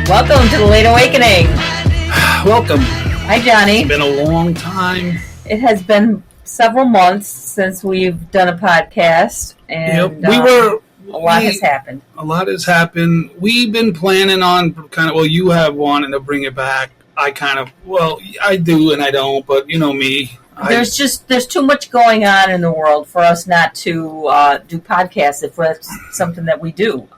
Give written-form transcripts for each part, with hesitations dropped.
Welcome to the Late Awakening. Welcome. Hi, Johnny. It's been a long time. It has been several months since we've done a podcast, and a lot has happened. A lot has happened. We've been planning on you have wanting to bring it back. I do and I don't, but you know me. There's too much going on in the world for us not to do podcasts if that's something that we do.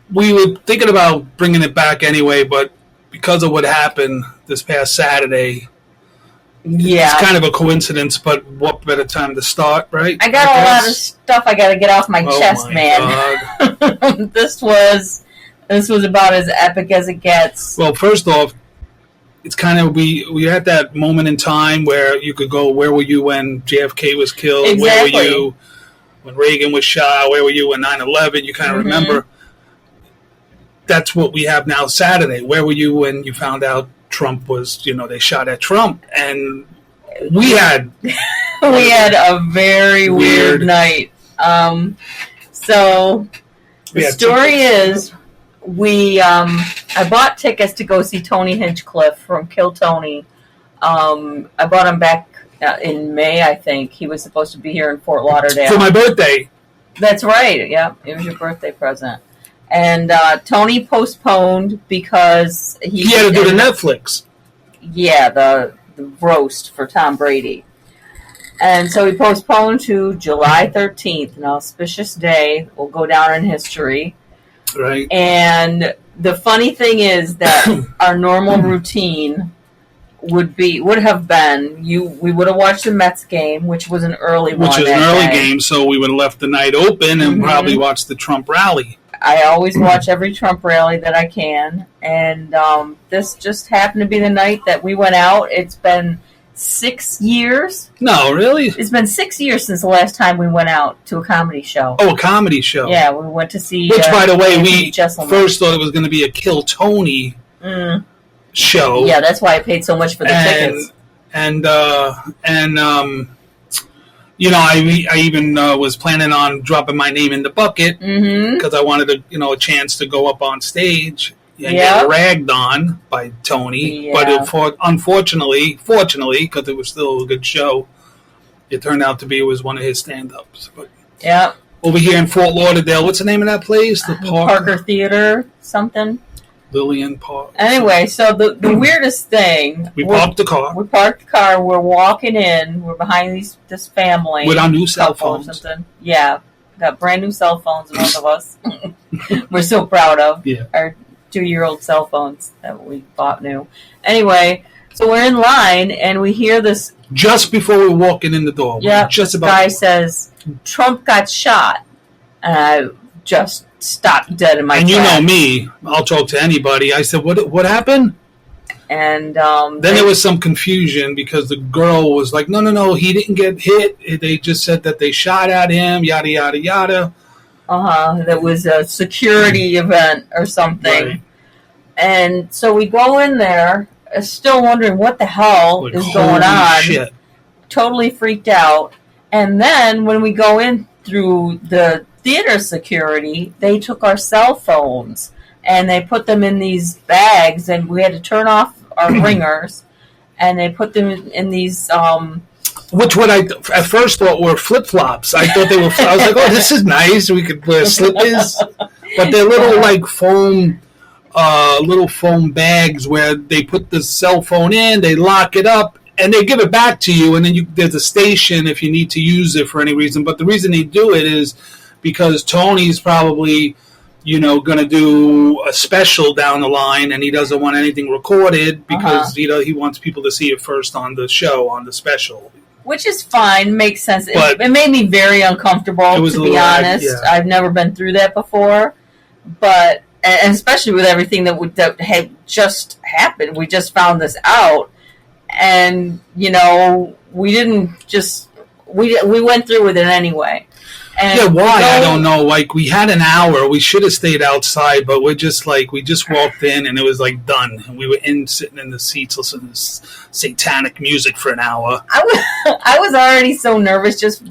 We were thinking about bringing it back anyway, but because of what happened this past Saturday, it's kind of a coincidence, but what better time to start, right? I got a lot of stuff I got to get off my chest, man. God. This was about as epic as it gets. Well, first off, it's kind of, we had that moment in time where you could go, where were you when JFK was killed? Exactly. Where were you when Reagan was shot? Where were you when 9/11? You kind of remember. That's what we have now Saturday. Where were you when you found out Trump was, they shot at Trump? And we had a very weird night. So the story is I bought tickets to go see Tony Hinchcliffe from Kill Tony. I bought him back in May, I think. He was supposed to be here in Fort Lauderdale. For my birthday. That's right. Yeah, it was your birthday present. And Tony postponed because he had to do the Netflix. Yeah, the roast for Tom Brady. And so he postponed to July 13th, an auspicious day. Will go down in history. Right. And the funny thing is that our normal routine would have been we would have watched the Mets game, which was an early one. Which was an early game, so we would have left the night open and probably watched the Trump rally. I always watch every Trump rally that I can, and this just happened to be the night that we went out. It's been 6 years. No, really? It's been 6 years since the last time we went out to a comedy show. Oh, a comedy show. Yeah, we went to see... Which, by the way, we first thought it was going to be a Kill Tony show. Yeah, that's why I paid so much for the tickets. I even was planning on dropping my name in the bucket because I wanted a chance to go up on stage and get ragged on by Tony. Yeah. But unfortunately, because it was still a good show, it turned out to be it was one of his stand-ups. But over here in Fort Lauderdale, what's the name of that place? The Parker Theater, something. Lillian Park. Anyway, so the weirdest thing... We parked the car. We're walking in. We're behind this family. With our new cell phones. Yeah. Got brand new cell phones, both of us. We're so proud of. Yeah. Our 2-year-old cell phones that we bought new. Anyway, so we're in line, and we hear this... Just before we're walking in the door. Yeah. This guy says, Trump got shot. And I just... stopped dead in my tracks. And you know me, I'll talk to anybody. I said, what happened? And then there was some confusion because the girl was like, no, he didn't get hit. They just said that they shot at him, yada, yada, yada. That was a security event or something. Right. And so we go in there, still wondering what the hell is going on. Shit. Totally freaked out. And then when we go in through the theater security, they took our cell phones and they put them in these bags, and we had to turn off our ringers, and they put them in these which what I at first thought were flip-flops. I thought they were I was like, oh, this is nice, we could wear slippers, but they're little foam bags where they put the cell phone in, they lock it up, and they give it back to you, and then there's a station if you need to use it for any reason. But the reason they do it is because Tony's probably, going to do a special down the line, and he doesn't want anything recorded because he wants people to see it first on the show, on the special. Which is fine, makes sense. It made me very uncomfortable, to be honest. Yeah. I've never been through that before, but and especially with everything that had just happened, we just found this out, and we didn't just we went through with it anyway. And why? I don't know. Like, we had an hour. We should have stayed outside, but we just walked in, and it was done. And we were sitting in the seats listening to satanic music for an hour. I was already so nervous just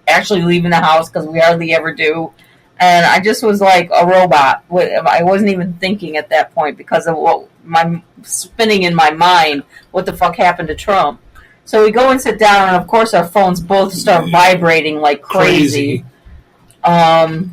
actually leaving the house because we hardly ever do. And I just was like a robot. I wasn't even thinking at that point because of what my spinning in my mind. What the fuck happened to Trump? So we go and sit down, and of course our phones both start vibrating like crazy. And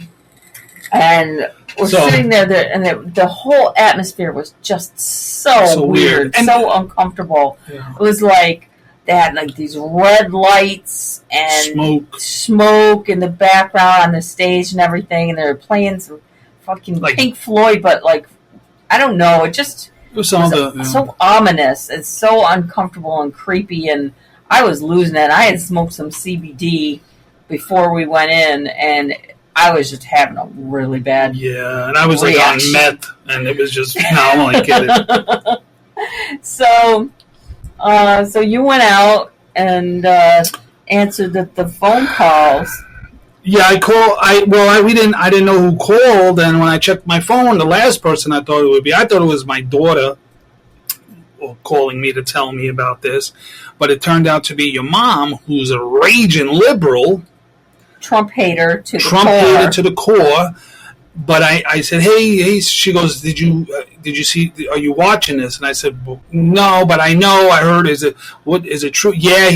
we're sitting there, and the whole atmosphere was just so weird, so uncomfortable. Yeah. It was like they had like these red lights and smoke in the background on the stage and everything, and they were playing some fucking Pink Floyd, but like I don't know, it was so ominous. It's so uncomfortable and creepy, and I was losing it. I had smoked some CBD before we went in, and I was just having a really bad and I was reaction. Like on meth, and it was just I'm only kidding. So you went out and answered the phone calls. Yeah, I didn't know who called, and when I checked my phone, the last person I thought it was my daughter calling me to tell me about this, but it turned out to be your mom, who's a raging liberal, Trump hater to the core. But I said, hey, she goes, did you see? Are you watching this? And I said, well, no, but I know. I heard. Is it true? Yeah,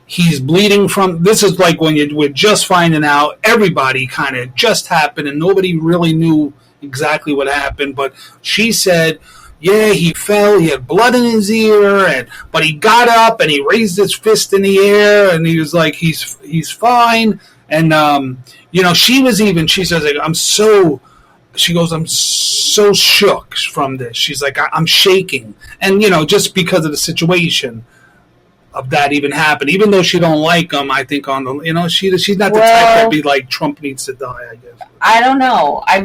he's bleeding from. This is like when we're just finding out. Everybody kind of just happened, and nobody really knew exactly what happened. But she said, yeah, he fell. He had blood in his ear, but he got up and he raised his fist in the air, and he was like, he's fine. And she says, like, I'm so shook from this. She's like, I'm shaking, and just because of the situation of that even happened. Even though she don't like him, I think she's not the type that be like Trump needs to die. I guess I don't know. I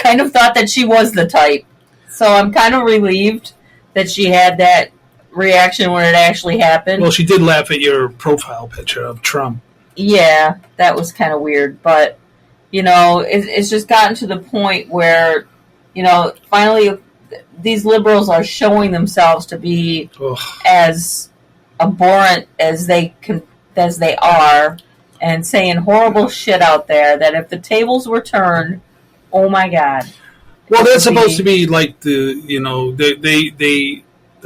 kind of thought that she was the type. So I'm kind of relieved that she had that reaction when it actually happened. Well, she did laugh at your profile picture of Trump. Yeah, that was kind of weird. But, it's just gotten to the point where, finally these liberals are showing themselves to be as abhorrent as they are, and saying horrible shit out there that if the tables were turned, oh my God. Well, they're supposed to be like the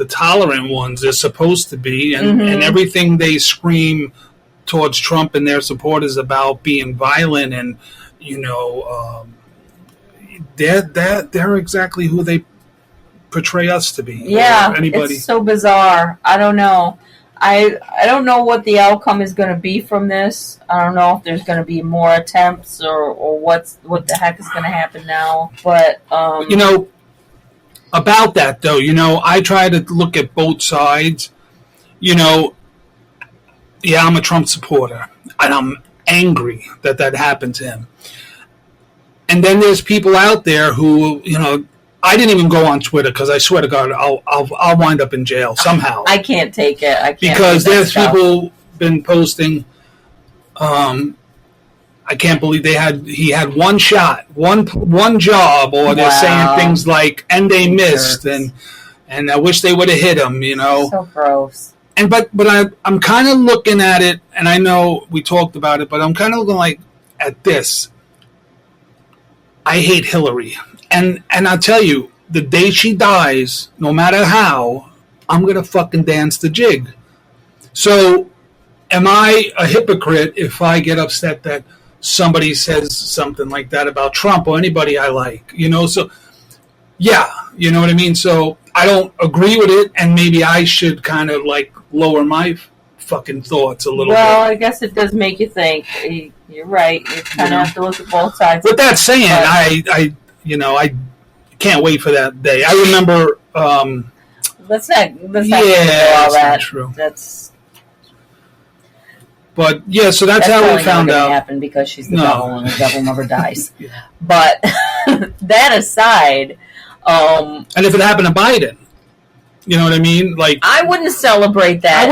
tolerant ones. They're supposed to be, and everything they scream towards Trump and their supporters about being violent, and they're exactly who they portray us to be. Yeah, it's so bizarre. I don't know. I don't know what the outcome is going to be from this. I don't know if there's going to be more attempts or what the heck is going to happen now. But about that though, I try to look at both sides. Yeah, I'm a Trump supporter, and I'm angry that happened to him. And then there's people out there who, I didn't even go on Twitter because I swear to God, I'll wind up in jail somehow. I can't take it. Because there's people been posting. I can't believe he had one shot, one job, or they're saying things like, and they missed, and I wish they would have hit him. So gross. And but I'm kind of looking at it, and I know we talked about it, but I'm kind of looking at this. I hate Hillary, and I'll tell you, the day she dies, no matter how, I'm gonna fucking dance the jig. So, am I a hypocrite if I get upset that somebody says something like that about Trump or anybody I like? So yeah, you know what I mean. So I don't agree with it, and maybe I should kind of lower my fucking thoughts a little bit. Well, I guess it does make you think. You're right. You kind of have to look at both sides. With that saying, I can't wait for that day. I remember. Let's not all that. That's true. But yeah, so that's how we found out. Happen because she's the devil, and the devil never dies. Yeah. But that aside, and if it happened to Biden, you know what I mean? I wouldn't celebrate that.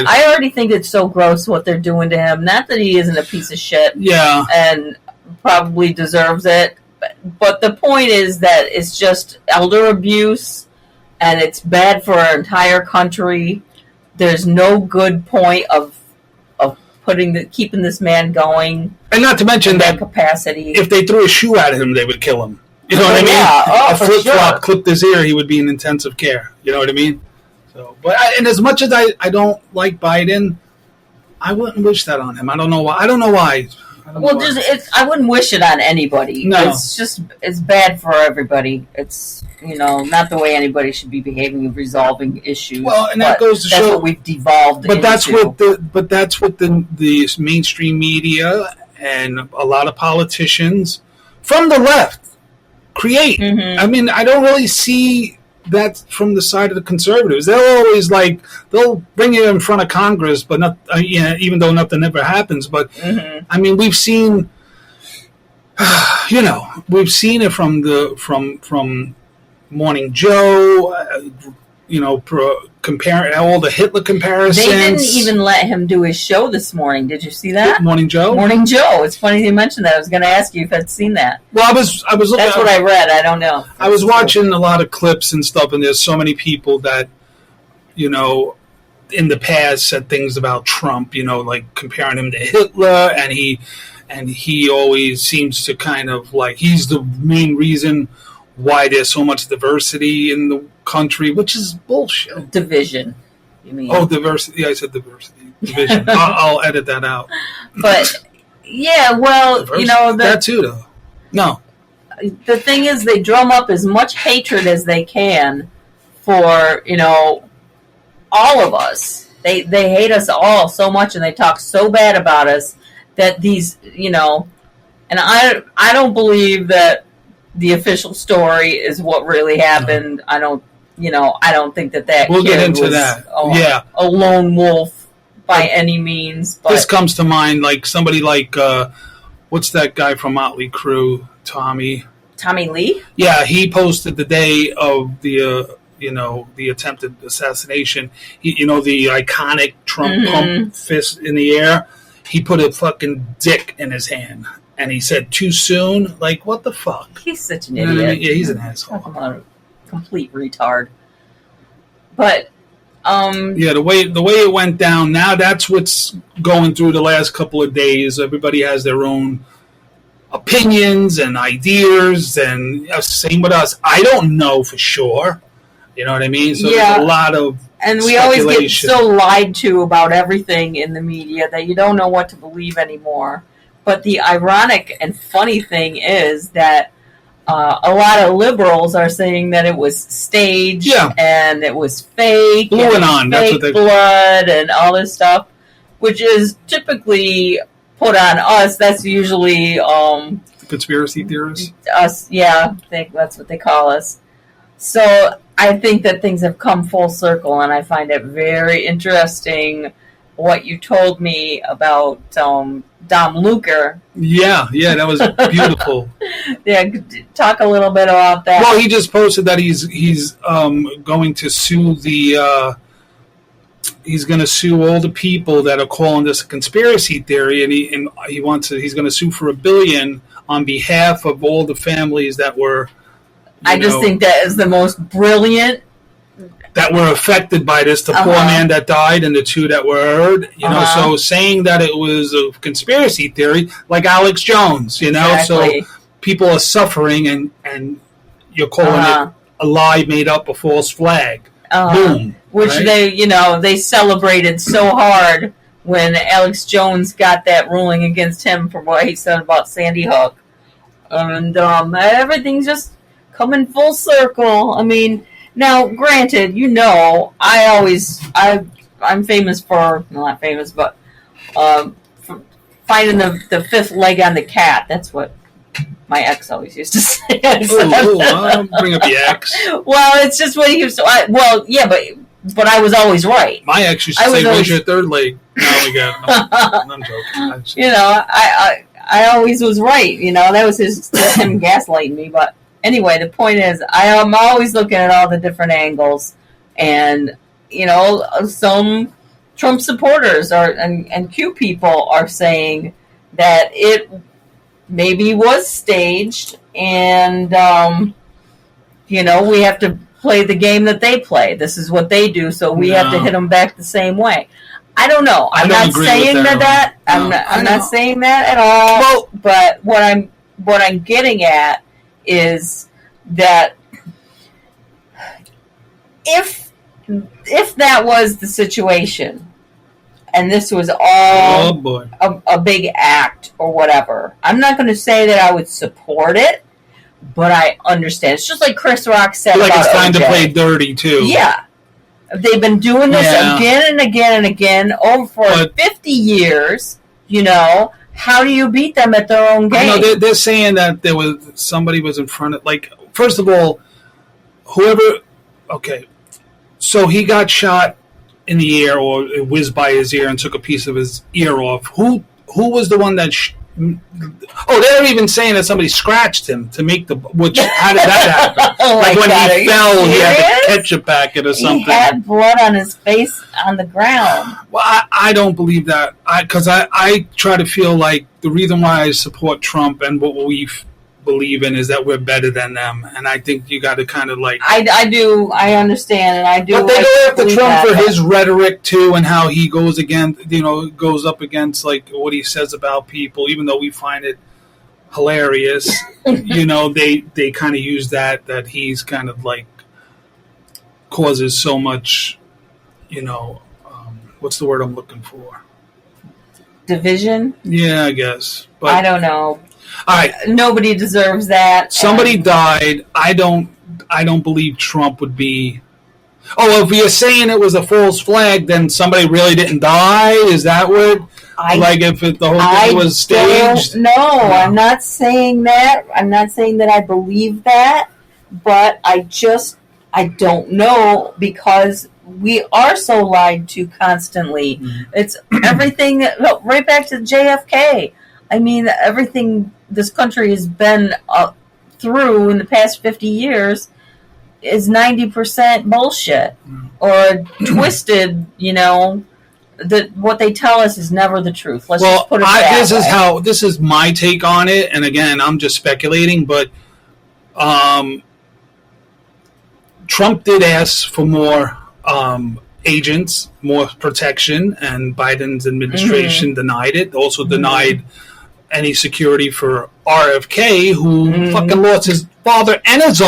I already think it's so gross what they're doing to him. Not that he isn't a piece of shit. Yeah. And probably deserves it. But the point is that it's just elder abuse, and it's bad for our entire country. There's no good point of keeping this man going. And not to mention that capacity. If they threw a shoe at him, they would kill him. You know what I mean? Yeah, a flip-flop clipped his ear, he would be in intensive care. You know what I mean? So, and as much as I don't like Biden, I wouldn't wish that on him. I don't know why. I wouldn't wish it on anybody. No. It's bad for everybody. It's, not the way anybody should be behaving and resolving issues. Well, and that goes to show what we've devolved into. That's what the mainstream media and a lot of politicians from the left create. Mm-hmm. I mean, I don't really see that from the side of the conservatives. They'll always they'll bring you in front of Congress, but not even though nothing ever happens. But mm-hmm. I mean, we've seen it from Morning Joe. Comparing all the Hitler comparisons. They didn't even let him do his show this morning. Did you see that? Morning Joe? Morning Joe. It's funny you mentioned that. I was going to ask you if I'd seen that. Well, I was looking. That's what I read. I don't know. I was watching a lot of clips and stuff, and there's so many people that, in the past said things about Trump, like comparing him to Hitler, and he always seems to kind of he's the main reason why there's so much diversity in the country, which is bullshit. Division, you mean? Oh, diversity. Yeah, I said diversity. Division. I'll edit that out. But, yeah, well, diversity. That too, though. No. The thing is, they drum up as much hatred as they can for, all of us. They hate us all so much, and they talk so bad about us that these, and I don't believe that the official story is what really happened. No. I don't think that we'll kid get into was that. A lone wolf by any means. But this comes to mind somebody what's that guy from Motley Crue, Tommy Lee? Yeah, he posted the day of the attempted assassination. The iconic Trump pump fist in the air. He put a fucking dick in his hand. And he said, too soon? What the fuck? He's such an idiot. Yeah, he's an asshole. Talking about a complete retard. But, the way it went down, now that's what's going through the last couple of days. Everybody has their own opinions and ideas, and same with us. I don't know for sure. You know what I mean? So there's a lot of and we always get so lied to about everything in the media that you don't know what to believe anymore. But the ironic and funny thing is that a lot of liberals are saying that it was staged and it was fake, that's what they blood and all this stuff, which is typically put on us. That's usually conspiracy theorists. Us, yeah, that's what they call us. So I think that things have come full circle, and I find it very interesting what you told me about Dom Luker. Yeah, that was beautiful. Yeah, talk a little bit about that. Well, he just posted that he's going to sue he's going to sue all the people that are calling this a conspiracy theory, and he's going to sue for $1 billion on behalf of all the families that were. I just think that is the most brilliant. That were affected by this, the poor man that died and the two that were hurt, so saying that it was a conspiracy theory, like Alex Jones, exactly. So people are suffering and you're calling it a lie made up, a false flag. Boom. Which they celebrated so hard when Alex Jones got that ruling against him for what he said about Sandy Hook. And everything's just coming full circle. I mean, now, granted, I'm famous for, not famous, but for finding the fifth leg on the cat. That's what my ex always used to say. I'll bring up the ex. Well, it's just what he used to, but I was always right. My ex used to say, where's your third leg? Now we got I'm joking. I always was right. That was him gaslighting me, but anyway, the point is, I am always looking at all the different angles, and some Trump supporters and Q people are saying that it maybe was staged, and we have to play the game that they play. This is what they do, so we have to hit them back the same way. I don't know. I'm not saying that. I'm not saying that at all. Well, but what I'm getting at is that if that was the situation, and this was all a big act or whatever, I'm not going to say that I would support it, but I understand. It's just like Chris Rock said about it's time to play dirty, too. Yeah. They've been doing this again and again and again over for 50 years, How do you beat them at their own game? They're saying that somebody was in front of, first of all, so he got shot in the ear, or it whizzed by his ear and took a piece of his ear off. Who was the one that... they're even saying that somebody scratched him to make how did that happen? When he fell, he had a ketchup packet or something. He had blood on his face on the ground. Well, I don't believe that. Because I try to feel like the reason why I support Trump and what we believe in is that we're better than them. And I think you got to kind of I do. I understand, and I do. But they go after Trump for his rhetoric too, and how he goes goes up against what he says about people, even though we find it hilarious. They kind of use that he's kind of causes so much, what's the word I'm looking for? Division? Yeah, I guess. But I don't know. All right. Nobody deserves that. Somebody died. I don't believe Trump would be... Oh, if you're saying it was a false flag, then somebody really didn't die? Is that what... if the whole thing was staged? No, I'm not saying that. I'm not saying that I believe that. But I don't know, because we are so lied to constantly. Mm-hmm. It's everything... right back to JFK. I mean, everything this country has been through in the past 50 years is 90% bullshit or twisted. That what they tell us is never the truth. Let's just put it that way. This is my take on it, and again, I'm just speculating, but Trump did ask for more agents, more protection, and Biden's administration denied it. Also denied any security for RFK, who fucking lost his father and his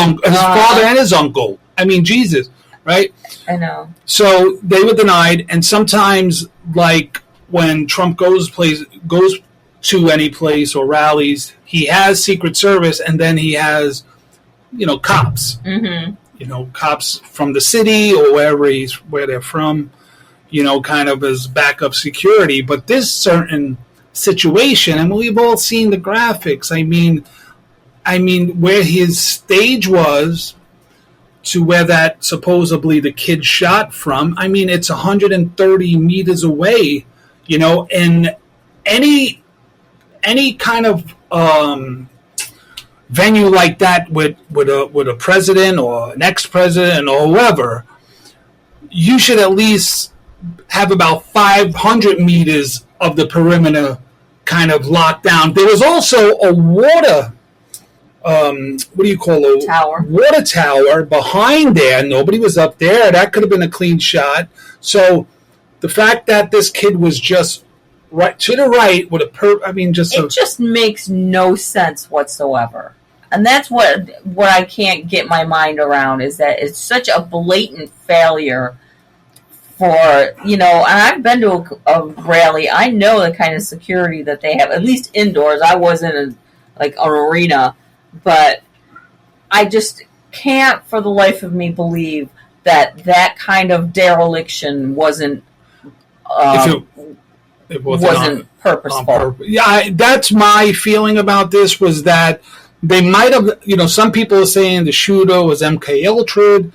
uncle. I mean, Jesus, right? I know. So they were denied, and sometimes, when Trump goes to any place or rallies, he has Secret Service, and then he has, cops. Mm-hmm. Cops from the city or where they're from, kind of as backup security. But this certain situation, and we've all seen the graphics. I mean, where his stage was to where that supposedly the kid shot from. I mean, it's 130 meters away. And any kind of venue like that with a president or an ex-president or whoever, you should at least have about 500 meters of the perimeter kind of locked down. There was also a water, tower. Water tower behind there. Nobody was up there. That could have been a clean shot. So the fact that this kid was just right to the right with it just makes no sense whatsoever. And that's what I can't get my mind around, is that it's such a blatant failure. And I've been to a rally. I know the kind of security that they have, at least indoors. I wasn't in an arena, but I just can't for the life of me believe that kind of dereliction wasn't wasn't purposeful. That's my feeling about this, was that they might have, some people are saying the shooter was MK Ultra.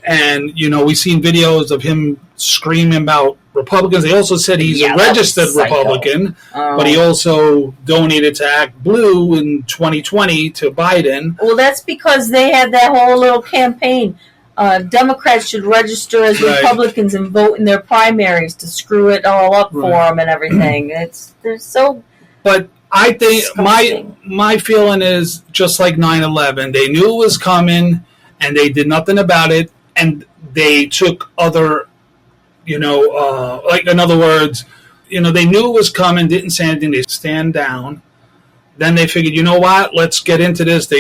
And, we've seen videos of him screaming about Republicans. They also said he's a registered Republican, but he also donated to Act Blue in 2020 to Biden. Well, that's because they had that whole little campaign. Democrats should register as Republicans and vote in their primaries to screw it all up for them and everything. They're so... But I think my feeling is just like 9/11. They knew it was coming, and they did nothing about it. And they took other, Like, in other words, they knew it was coming, didn't say anything. They stand down. Then they figured, you know what? Let's get into this.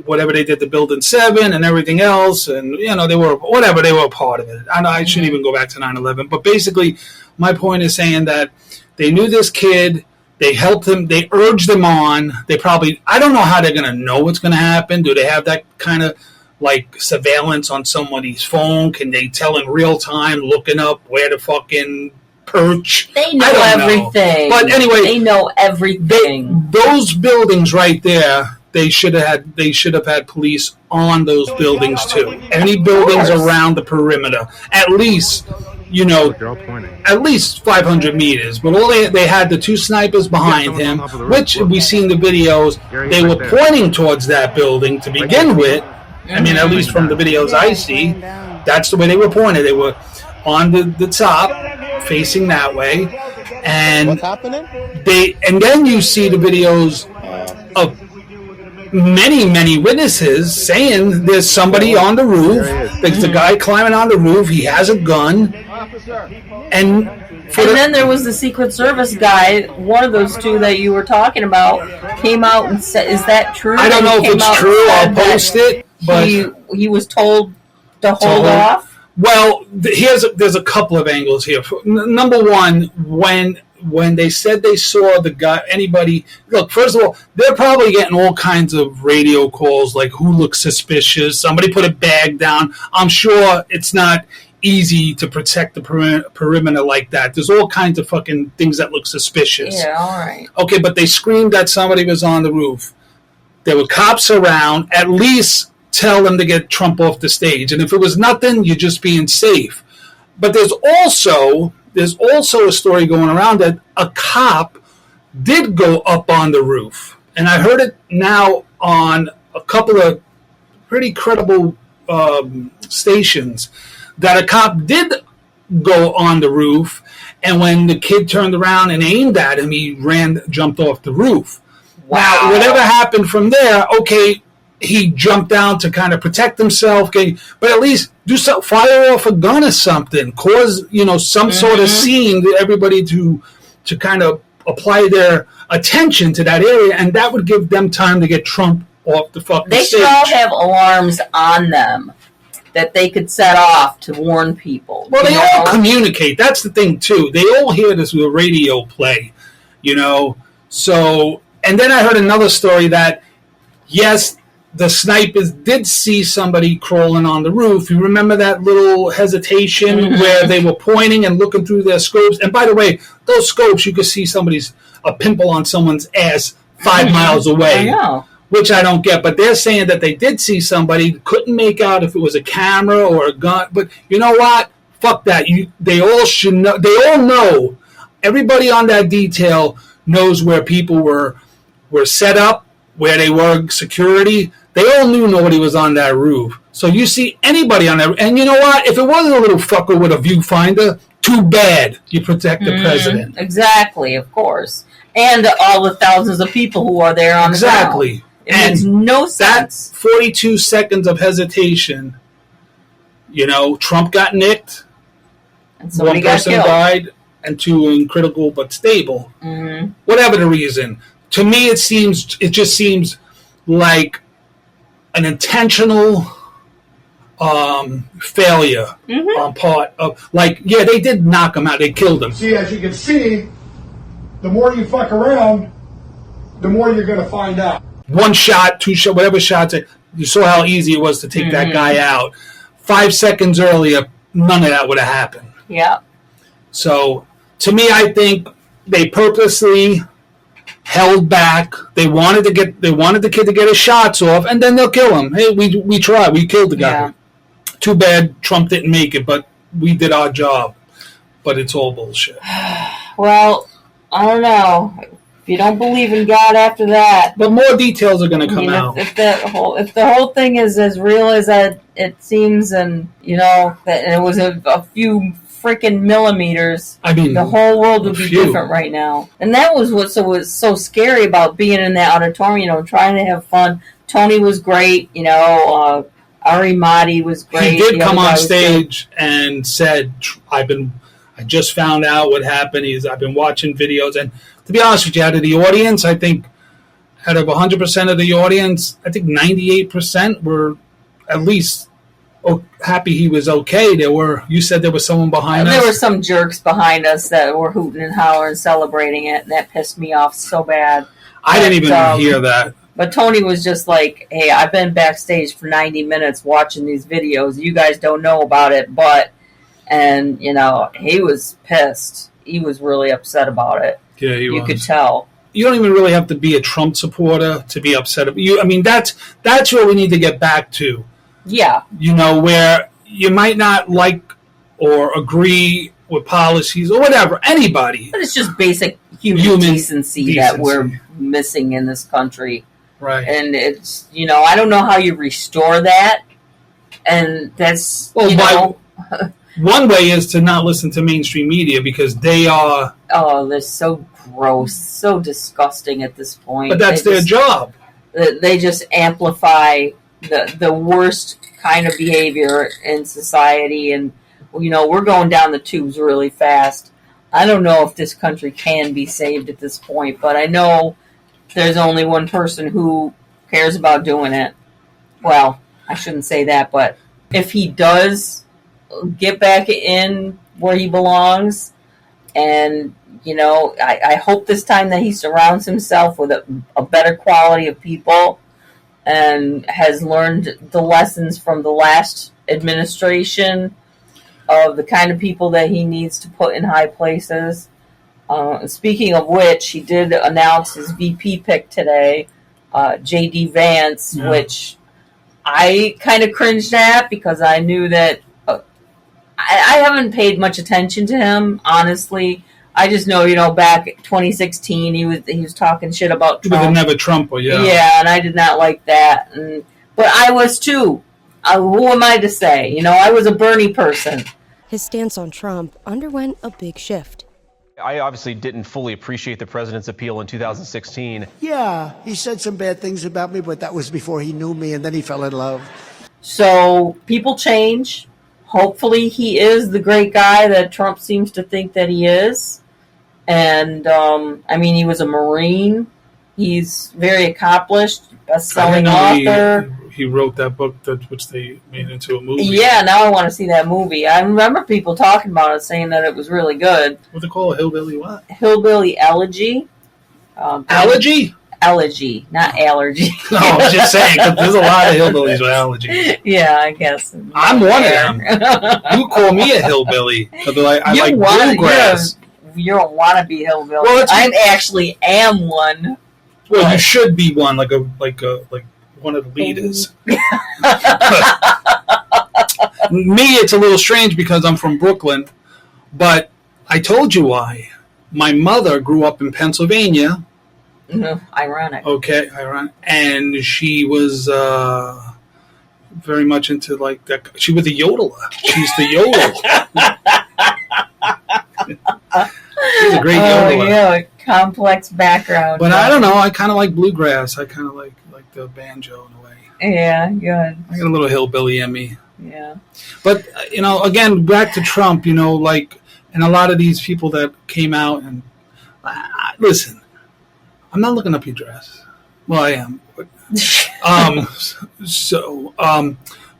Whatever they did to Building 7 and everything else, and they were a part of it. I shouldn't even go back to 9/11, but basically, my point is saying that they knew this kid. They helped him. They urged him on. I don't know how they're going to know what's going to happen. Do they have that kind of like surveillance on somebody's phone? Can they tell in real time, looking up where the fucking perch? They know everything. But anyway, they know everything. Those buildings right there, they should have had police on those buildings too. Any buildings around the perimeter, at least. At least 500 meters. But they had the two snipers behind him, which we see in the videos. They were pointing towards that building to begin with. I mean, at least from the videos I see, that's the way they were pointed. They were on the top, facing that way. And what's happening? And then you see the videos of many witnesses saying there's somebody on the roof. There's a guy climbing on the roof. He has a gun. And then there was the Secret Service guy, one of those two that you were talking about, came out and said, is that true? I don't know if it's true. I'll post it. But he was told to hold off? Well, there's a couple of angles here. Number one, when they said they saw the guy, look, first of all, they're probably getting all kinds of radio calls like, who looks suspicious? Somebody put a bag down. I'm sure it's not easy to protect the perimeter like that. There's all kinds of fucking things that look suspicious. Yeah, all right. Okay, but they screamed that somebody was on the roof. There were cops around. At least tell them to get Trump off the stage. And if it was nothing, you're just being safe. But there's also a story going around that a cop did go up on the roof. And I heard it now on a couple of pretty credible stations that a cop did go on the roof. And when the kid turned around and aimed at him, he jumped off the roof. Wow. Now, whatever happened from there, okay, he jumped down to kind of protect himself, okay, but at least fire off a gun or something, cause some sort of scene to everybody to kind of apply their attention to that area, and that would give them time to get Trump off the fucking stage. They should all have alarms on them that they could set off to warn people. Well, they all communicate. That's the thing too. They all hear this with a radio play, So, and then I heard another story that yes, the snipers did see somebody crawling on the roof. You remember that little hesitation where they were pointing and looking through their scopes? And by the way, those scopes, you could see a pimple on someone's ass 5 miles away. I know. Which I don't get. But they're saying that they did see somebody, couldn't make out if it was a camera or a gun. But you know what? Fuck that. They all should know. They all know. Everybody on that detail knows where people were set up, where they were security. They all knew nobody was on that roof. So you see anybody on there, and you know what? If it wasn't a little fucker with a viewfinder, too bad. You protect the president. Exactly, of course. And all the thousands of people who are there on the ground. Exactly. It makes no sense. That 42 seconds of hesitation, Trump got nicked, and somebody one person got killed. died, and two in critical but stable. Mm-hmm. Whatever the reason. To me, it just seems like an intentional failure on part of, they did knock him out. They killed him. See, as you can see, the more you fuck around, the more you're going to find out. One shot, two shot, whatever shots. You saw how easy it was to take that guy out. 5 seconds earlier, none of that would have happened. Yeah. So, to me, I think they purposely held back. They wanted the kid to get his shots off, and then they'll kill him. Hey, we tried. We killed the guy. Yeah. Too bad Trump didn't make it, but we did our job. But it's all bullshit. Well, I don't know. If you don't believe in God after that, but more details are going to come out. If the whole thing is as real as it seems, and that it was a few freaking millimeters, I mean, the whole world would be different right now. And that was what was so scary about being in that auditorium. Trying to have fun. Tony was great. Ari Mahdi was great. He did come on stage and said, I just found out what happened. I've been watching videos. And to be honest with you, out of the audience, I think out of 100% of the audience, I think 98% were at least happy he was okay. You said there was someone behind us? There were some jerks behind us that were hooting and hollering, celebrating it, and that pissed me off so bad. I didn't even hear that. But Tony was just like, hey, I've been backstage for 90 minutes watching these videos. You guys don't know about it, and, he was pissed. He was really upset about it. Yeah, he was. You could tell. You don't even really have to be a Trump supporter to be upset. That's where we need to get back to. Yeah. Where you might not like or agree with policies or whatever, anybody. But it's just basic human decency that we're missing in this country. Right. And it's, I don't know how you restore that. And that's, one way is to not listen to mainstream media because they are... Oh, they're so gross, so disgusting at this point. But that's their job. They just amplify the worst kind of behavior in society. And, we're going down the tubes really fast. I don't know if this country can be saved at this point, but I know there's only one person who cares about doing it. Well, I shouldn't say that, but if he does get back in where he belongs, and I hope this time that he surrounds himself with a better quality of people and has learned the lessons from the last administration of the kind of people that he needs to put in high places. Speaking of which, he did announce his VP pick today, J.D. Vance, which I kind of cringed at because I knew that I haven't paid much attention to him, honestly. I just know, back in 2016, he was talking shit about Trump. With another Trump, yeah. Yeah, and I did not like that. But I was too. Who am I to say? I was a Bernie person. His stance on Trump underwent a big shift. I obviously didn't fully appreciate the president's appeal in 2016. Yeah, he said some bad things about me, but that was before he knew me, and then he fell in love. So people change. Hopefully he is the great guy that Trump seems to think that he is. And, he was a Marine. He's very accomplished, best-selling author. He wrote that book, which they made into a movie. Yeah, now I want to see that movie. I remember people talking about it, saying that it was really good. What's it called? Hillbilly what? Hillbilly Elegy. Allergy? Elegy, not allergy. No, I was just saying, because there's a lot of hillbillies with allergies. Yeah, I guess. I'm one of them. You call me a hillbilly. I like bluegrass. You don't want to be hillbilly. Well, I actually am one. Well, you should be one, like one of the leaders. Me, it's a little strange because I'm from Brooklyn, but I told you why. My mother grew up in Pennsylvania. Ironic. Okay, ironic. And she was very much into like that. She was a yodeler. She used to yodel. She's a great yodeler. Yeah, a complex background. But I don't know. I kind of like bluegrass. I kind of like the banjo in a way. Yeah, good. I got a little hillbilly in me. Yeah. But, again, back to Trump, and a lot of these people that came out and, listen, I'm not looking up your dress. Well, I am. But,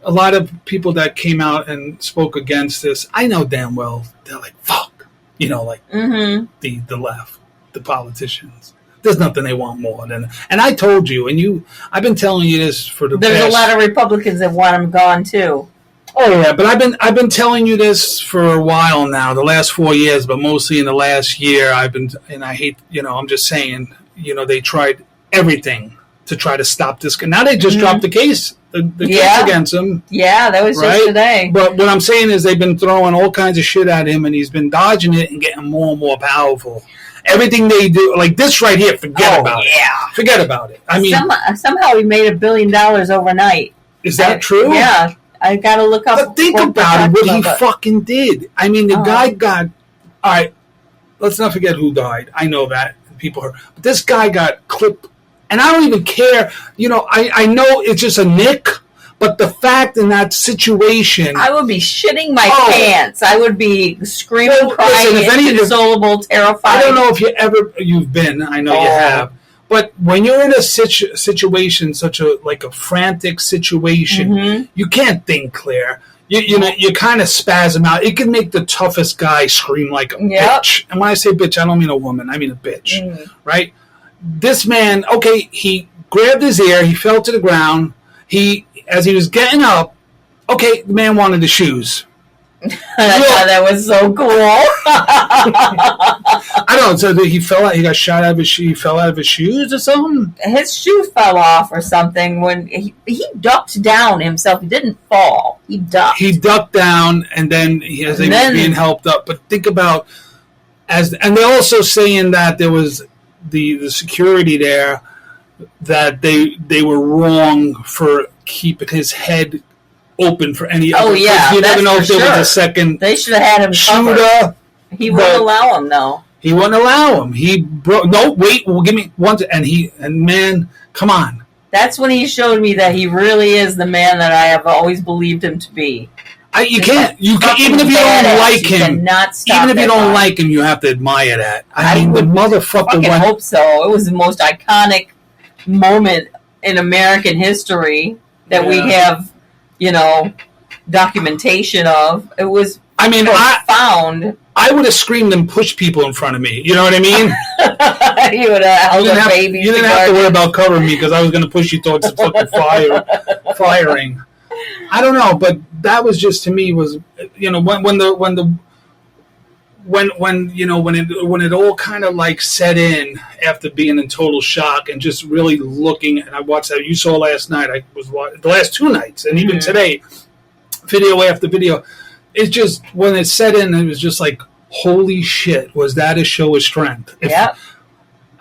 a lot of people that came out and spoke against this, I know damn well, they're like, fuck. The left, the politicians. There's nothing they want more than. And I told you, I've been telling you this for the There's a lot of Republicans that want him gone too. Oh yeah, but I've been telling you this for a while now, the last 4 years, but mostly in the last year and I hate, I'm just saying, they tried everything to try to stop this. Now they just dropped the case. The case against him. Yeah, that was just today. But what I'm saying is they've been throwing all kinds of shit at him, and he's been dodging it and getting more and more powerful. Everything they do, like this right here, forget about it. Forget about it. I mean, somehow he made $1 billion overnight. Is that true? Yeah, I got to look up. But think about what he fucking did. I mean, the guy got. All right, let's not forget who died. I know that people heard, but this guy got clipped. And I don't even care, I know it's just a nick, But the fact in that situation, I would be shitting my pants. I would be screaming, crying, inconsolable, terrified. I don't know if you've been. I know you have. But when you're in a situation, such a frantic situation, you can't think clear. You kind of spasm out. It can make the toughest guy scream like a bitch. And when I say bitch, I don't mean a woman. I mean a bitch, right? This man, he grabbed his ear. He fell to the ground. As he was getting up, the man wanted the shoes. I thought that was so cool. I don't know. So he fell out. He got shot out of his shoe. He fell out of his shoes or something. His shoe fell off or something when he ducked down himself. He didn't fall. He ducked. He ducked down, and then he was being helped up. But think about and they're also saying that there was the security there, that they were wrong for keeping his head open for any other. You never know if there was a second. They should have had him shooter. Covered. He wouldn't allow him, though. He wouldn't allow him. He broke. No, wait. Well, give me one. And man, come on. That's when he showed me that he really is the man that I have always believed him to be. You can't. Even if you don't like him. Even if you don't like him, you have to admire that. I mean, the motherfucker. I hope so. It was the most iconic moment in American history that we have, documentation of. It was profound. I would have screamed and pushed people in front of me. You know what I mean? You would have held a baby. You didn't have to worry about covering me because I was going to push you towards the fucking firing. I don't know, but that was just, to me, was, when it all kind of set in after being in total shock and just really looking, and I watched that you saw last night. I was the last 2 nights, and even today, video after video. It's just, when it set in, it was just like, holy shit, was that a show of strength?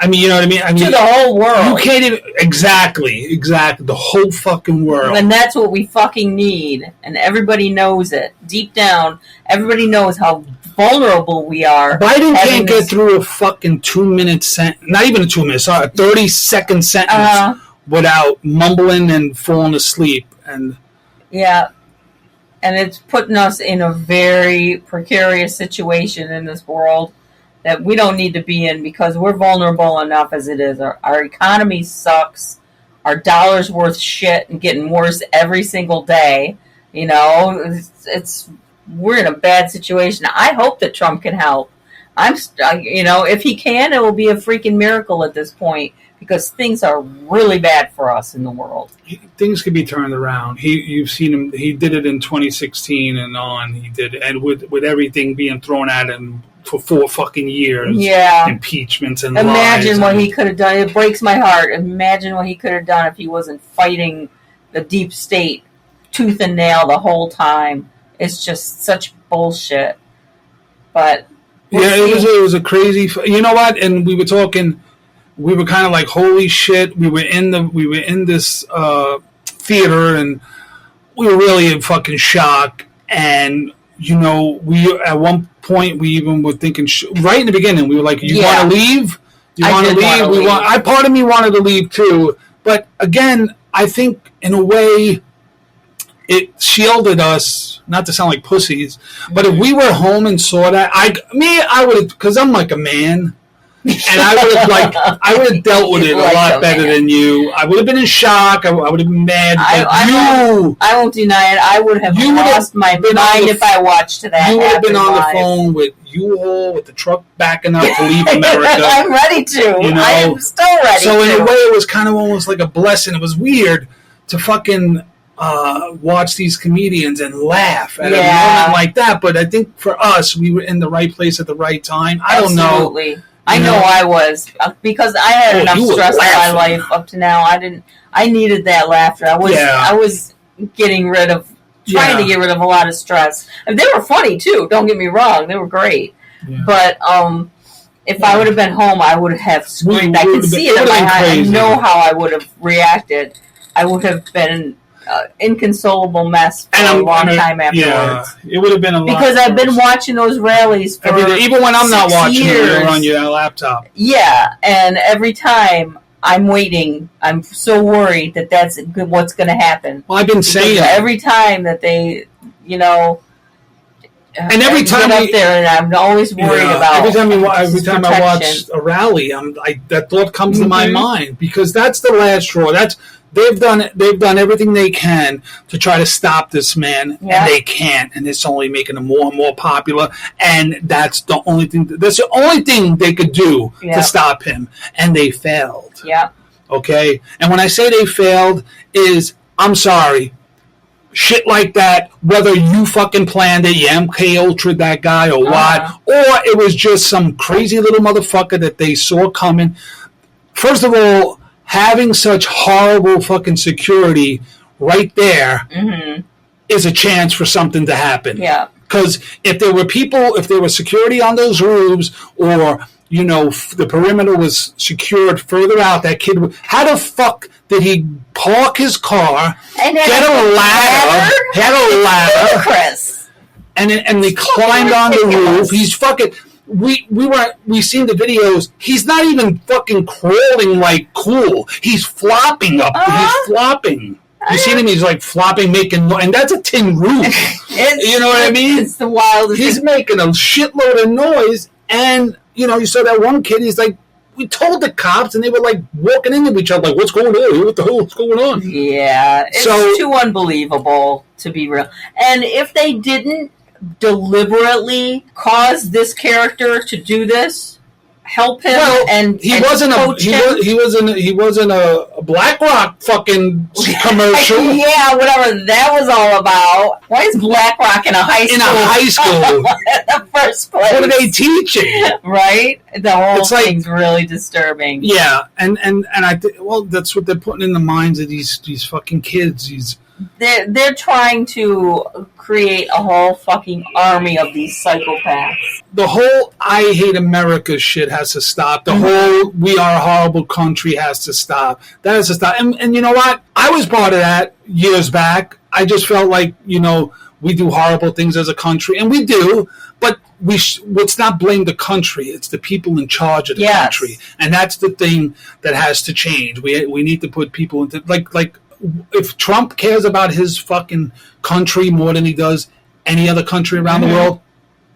I mean, you know what I mean? To the whole world. You can't even, exactly, the whole fucking world. And that's what we fucking need, and everybody knows it. Deep down, everybody knows how vulnerable we are. Biden can't get through a fucking 2-minute sentence, not even a 2 minute, sorry, a 30-second sentence without mumbling and falling asleep. And it's putting us in a very precarious situation in this world that we don't need to be in, because we're vulnerable enough as it is. Our economy sucks. Our dollar's worth shit and getting worse every single day. We're in a bad situation. I hope that Trump can help. If he can, it will be a freaking miracle at this point, because things are really bad for us in the world. Things could be turned around. You've seen him. He did it in 2016 and on. He did, and with everything being thrown at him for 4 fucking years. Impeachments and imagine what he could have done. It breaks my heart. Imagine what he could have done if he wasn't fighting the deep state tooth and nail the whole time. It's just such bullshit. But it was a crazy. You know what? And we were talking. We were kind of like, holy shit. We were in this theater, and we were really in fucking shock. And we at one point we even were thinking right in the beginning, we were like, "You want to leave? You want to leave?" Part of me wanted to leave too, but again, I think in a way it shielded us. Not to sound like pussies, but if we were home and saw that, I would have, because I'm like a man. And I would have dealt with it a lot better than you. I would have been in shock. I would have been mad. I won't deny it. I would have lost my mind if I watched that. You would have been on the phone with U-Haul, with the truck backing up to leave America. I'm ready to. I am still ready. So in a way, it was kind of almost like a blessing. It was weird to fucking watch these comedians and laugh at a moment like that. But I think for us, we were in the right place at the right time. I don't know. I know I was, because I had enough stress in my life up to now. I needed that laughter. I was trying to get rid of a lot of stress. And they were funny too. Don't get me wrong. They were great. Yeah. But if I would have been home, I would have screamed. I could see it in my eye. I know how I would have reacted. I would have been inconsolable mess for a long time afterwards. Yeah, it would have been a lot. Because I've been watching those rallies for even when I'm not watching years. You're on your laptop. Yeah, and every time I'm waiting. I'm so worried that that's what's going to happen. Well, I've been saying every time that they, and every time get up there, and I'm always worried about. Every time I watch a rally, that thought comes to my mind, because that's the last straw. They've done everything they can to try to stop this man, and they can't, and it's only making him more and more popular. And that's the only thing. That's the only thing they could do to stop him, and they failed. Yeah. Okay. And when I say they failed, I'm sorry. Shit like that, whether you fucking planned it, you MK Ultra that guy or what, or it was just some crazy little motherfucker that they saw coming. First of all, having such horrible fucking security right there is a chance for something to happen. Yeah. Because if there were security on those roofs, or the perimeter was secured further out, that kid would. How the fuck did he park his car, and get a ladder, Chris, and they climbed on the roof? He's fucking. We seen the videos. He's not even fucking crawling like cool. He's flopping up. He's flopping. You seen him? He's like flopping, making noise, and that's a tin roof. You know what I mean? It's the wildest. He's making a shitload of noise, and you saw that one kid. He's like, we told the cops, and they were like walking into each other, like, "What's going on? What the hell? What's going on?" Yeah, it's too unbelievable to be real. And if they didn't deliberately cause this character to do this, help him, he wasn't a BlackRock fucking commercial. Yeah, whatever that was all about. Why is BlackRock in a high school? In the first place. What are they teaching? Right? The whole thing's really disturbing. Yeah, and I that's what they're putting in the minds of these fucking kids. They're trying to create a whole fucking army of these psychopaths. The whole I hate America shit has to stop. The whole we are a horrible country has to stop. That has to stop. And you know what? I was part of that years back. I just felt like, we do horrible things as a country, and we do, but let's not blame the country. It's the people in charge of the country. And that's the thing that has to change. We need to put people into, like if Trump cares about his fucking country more than he does any other country around the world,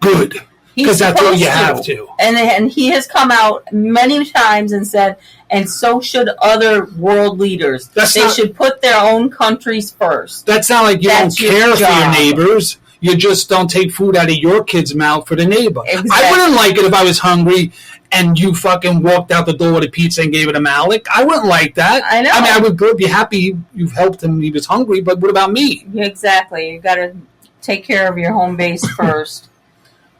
good. Because that's what you have to. And he has come out many times and said, and so should other world leaders. They should put their own countries first. That's not like you don't care for your neighbors. You just don't take food out of your kid's mouth for the neighbor. Exactly. I wouldn't like it if I was hungry and you fucking walked out the door with a pizza and gave it to Malik. I wouldn't like that. I know. I mean, I would be happy you've helped him. He was hungry, but what about me? Exactly. You got to take care of your home base first.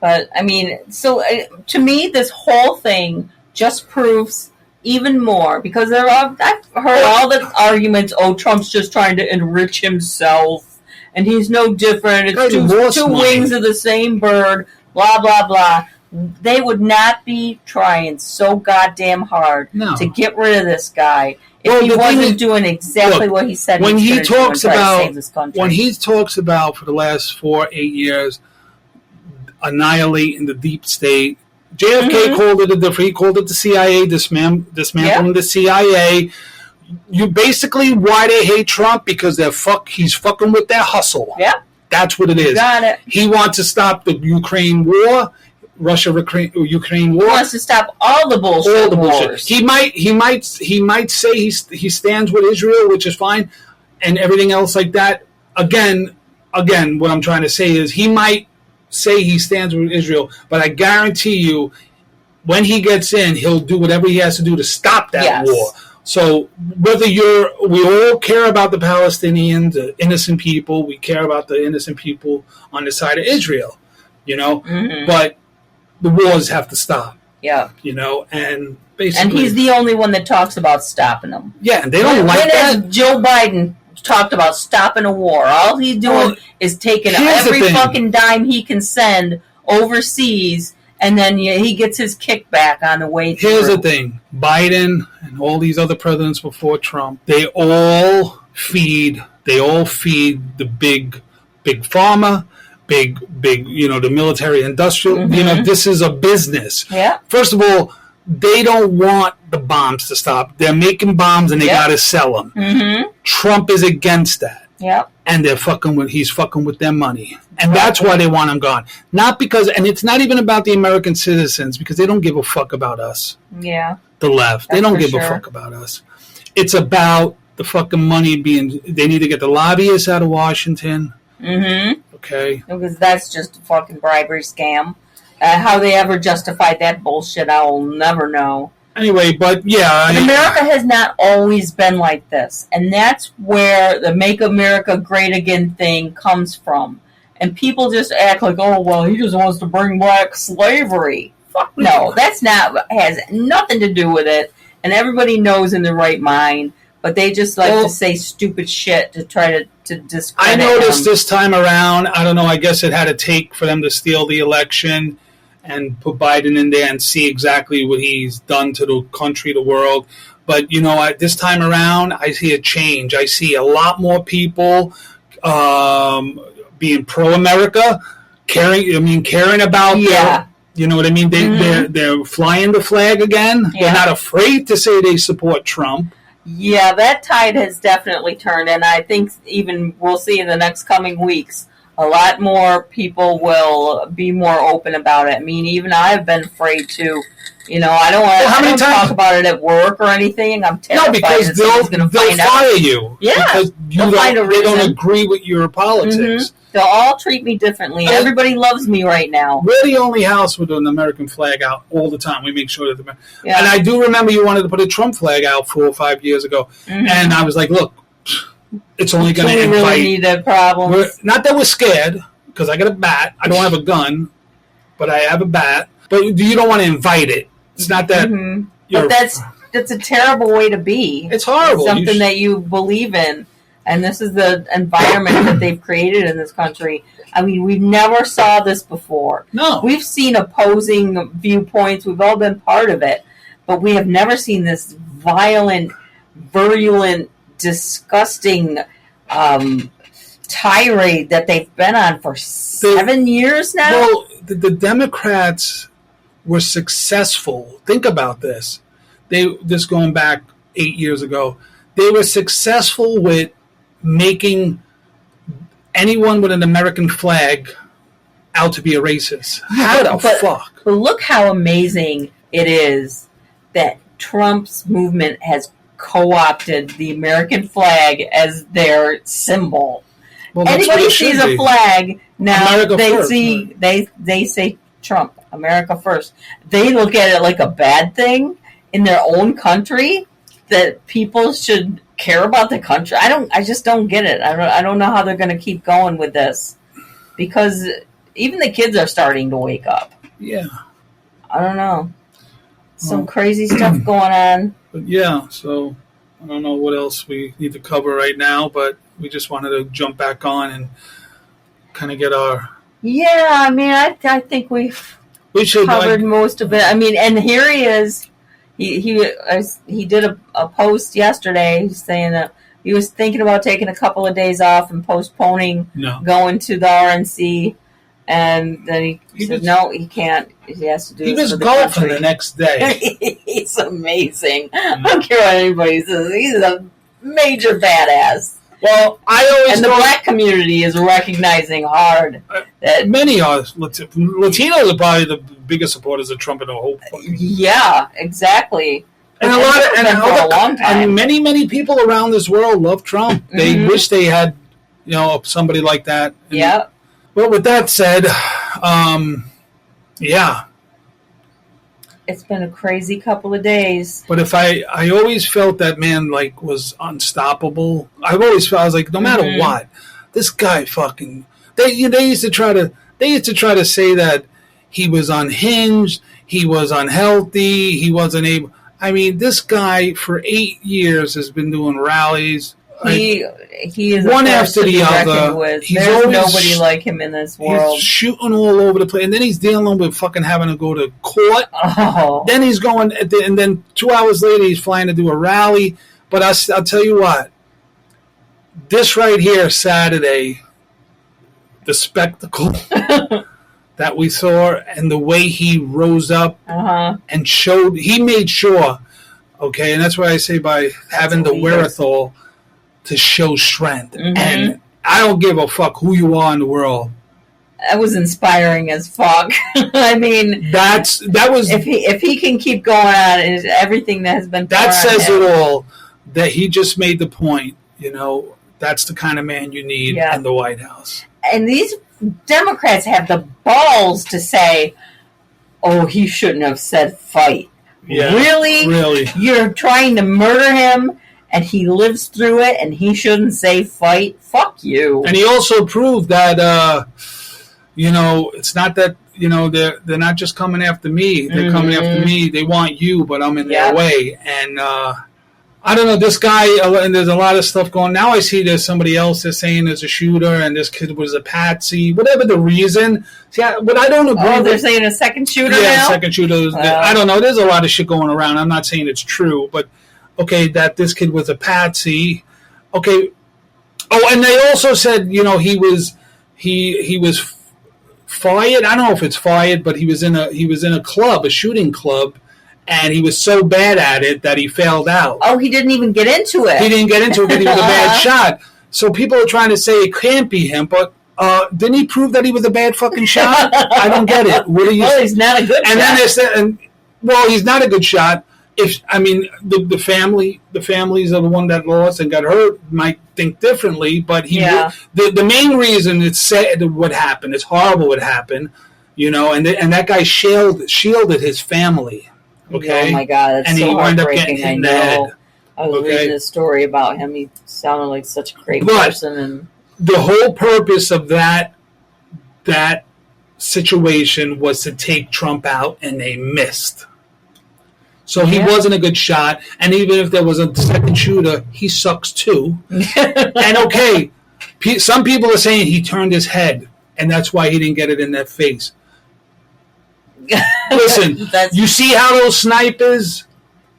But, I mean, so to me, this whole thing just proves even more, because I've heard all the arguments, Trump's just trying to enrich himself, and he's no different. It's two wings of the same bird, blah, blah, blah. They would not be trying so goddamn hard to get rid of this guy if he wasn't doing exactly what he said when he was going to save this country. When he talks about, for the last 4-8 years, annihilating the deep state, JFK called it he called it the CIA, dismantling the CIA. You basically, why they hate Trump? Because he's fucking with their hustle. Yeah. That's what it is. Got it. He wants to stop the Ukraine war. Russia-Ukraine war. He wants to stop all the bullshit. All the bullshit. He might say he stands with Israel, which is fine, and everything else like that. Again, what I'm trying to say is he might say he stands with Israel, but I guarantee you, when he gets in, he'll do whatever he has to do to stop that war. So we all care about the Palestinians, the innocent people. We care about the innocent people on the side of Israel, but the wars have to stop. Yeah. And basically. And he's the only one that talks about stopping them. Yeah, and they don't like that. When has Joe Biden talked about stopping a war? All he's doing is taking every fucking dime he can send overseas, and then he gets his kickback on the way through. Here's the thing. Biden and all these other presidents before Trump, they all feed the big pharma, big, the military industrial. This is a business. Yeah. First of all, they don't want the bombs to stop. They're making bombs and they got to sell them. Mm-hmm. Trump is against that. Yep. And he's fucking with their money. And that's why they want him gone. Not because, and it's not even about the American citizens, because they don't give a fuck about us. Yeah. The left. They don't give a fuck about us. It's about the fucking money they need to get the lobbyists out of Washington. Mm-hmm. Okay. Because that's just a fucking bribery scam. How they ever justified that bullshit, I will never know. Anyway, but yeah. America has not always been like this. And that's where the Make America Great Again thing comes from. And people just act like, oh, well, he just wants to bring back slavery. Fuck no, has nothing to do with it. And everybody knows in their right mind. But they just like to say stupid shit to try to discredit I noticed this time around, I don't know, I guess it had to take for them to steal the election and put Biden in there and see exactly what he's done to the country, the world. But, this time around, I see a change. I see a lot more people being pro-America, caring about their, you know what I mean? They're flying the flag again. Yeah. They're not afraid to say they support Trump. Yeah, that tide has definitely turned, and I think even we'll see in the next coming weeks, a lot more people will be more open about it. I mean, even I've been afraid to, I don't talk about it at work or anything. I'm terrified. No, because they'll fire you. Yeah, because they don't agree with your politics. Mm-hmm. They'll all treat me differently. Everybody loves me right now. We're the only house with an American flag out all the time. We make sure that and I do remember you wanted to put a Trump flag out 4 or 5 years ago. Mm-hmm. And I was like, look, it's only going to invite. We really need that problem. Not that we're scared, because I got a bat. I don't have a gun, but I have a bat. But you don't want to invite it. It's not that. Mm-hmm. But that's a terrible way to be. It's horrible. It's something that you believe in. And this is the environment that they've created in this country. I mean, we never saw this before. No. We've seen opposing viewpoints. We've all been part of it. But we have never seen this violent, virulent, disgusting tirade that they've been on for 7 years now. Well, the Democrats were successful. Think about this. This going back 8 years ago. They were successful with making anyone with an American flag out to be a racist. How the fuck? But look how amazing it is that Trump's movement has co-opted the American flag as their symbol. Well, anybody sees a flag now, America they first, see right? they say Trump, America first. They look at it like a bad thing in their own country, that people should care about the country. I just don't get it. I don't know how they're going to keep going with this, because even the kids are starting to wake up. Yeah. I don't know. Some crazy stuff going on. But yeah, so I don't know what else we need to cover right now, but we just wanted to jump back on and kind of get our... Yeah, I mean, I think we should covered most of it. I mean, and here he is. He did a post yesterday saying that he was thinking about taking a couple of days off and postponing going to the RNC, and then he said no, he can't. He has to do. He was golfing the next day. He's amazing. I don't care what anybody says. He's a major badass. Well, the black community is recognizing hard that many are. Latinos are probably the biggest supporters of Trump in the whole. Yeah, exactly. And a long time. And many people around this world love Trump. Mm-hmm. They wish they had, somebody like that. Yeah. Well, with that said, yeah. It's been a crazy couple of days. But if I always felt that man was unstoppable. I was like, no matter what, this guy fucking. They used to try to say that he was unhinged, he was unhealthy, he wasn't able. I mean, this guy for 8 years has been doing rallies. He is one after the other. There's nobody like him in this world. He's shooting all over the place, and then he's dealing with fucking having to go to court. Oh. Then he's going, and then 2 hours later he's flying to do a rally. But I'll tell you what, this right here, Saturday, the spectacle that we saw, and the way he rose up and he made sure, okay, and that's why I say by having the wherewithal to show strength. And I don't give a fuck who you are in the world. That was inspiring as fuck. I mean, that was if he can keep going on, and everything that has been that says it all. That he just made the point. You know, that's the kind of man you need in the White House. And these Democrats have the balls to say, "Oh, he shouldn't have said fight." Yeah, really, you're trying to murder him. And he lives through it, and he shouldn't say fight. Fuck you. And he also proved that, it's not that, they're not just coming after me. They're coming after me. They want you, but I'm in their way. And I don't know, this guy, and there's a lot of stuff going. Now I see there's somebody else that's saying there's a shooter, and this kid was a patsy. Whatever the reason. See, but I don't agree. Oh, they're saying a second shooter now? Yeah, second shooter. I don't know. There's a lot of shit going around. I'm not saying it's true, but... Okay, that this kid was a patsy. Okay. Oh, and they also said, he was fired. I don't know if it's fired, but he was in a club, a shooting club, and he was so bad at it that he failed out. Oh, he didn't even get into it. He didn't get into it because he was a bad shot. So people are trying to say it can't be him, but didn't he prove that he was a bad fucking shot? I don't get it. Well, he's not a good shot. And then they said, he's not a good shot. The families of the one that lost and got hurt might think differently, but the main reason it's said what happened, it's horrible what happened, and that guy shielded his family. Okay, oh my God, that's and so he wound up getting heartbreaking. hit in the head. I was reading a story about him. He sounded like such a great person, and the whole purpose of that situation was to take Trump out, and they missed. So he wasn't a good shot, and even if there was a second shooter, he sucks too. And okay, some people are saying he turned his head, and that's why he didn't get it in that face. Listen, you see how those snipers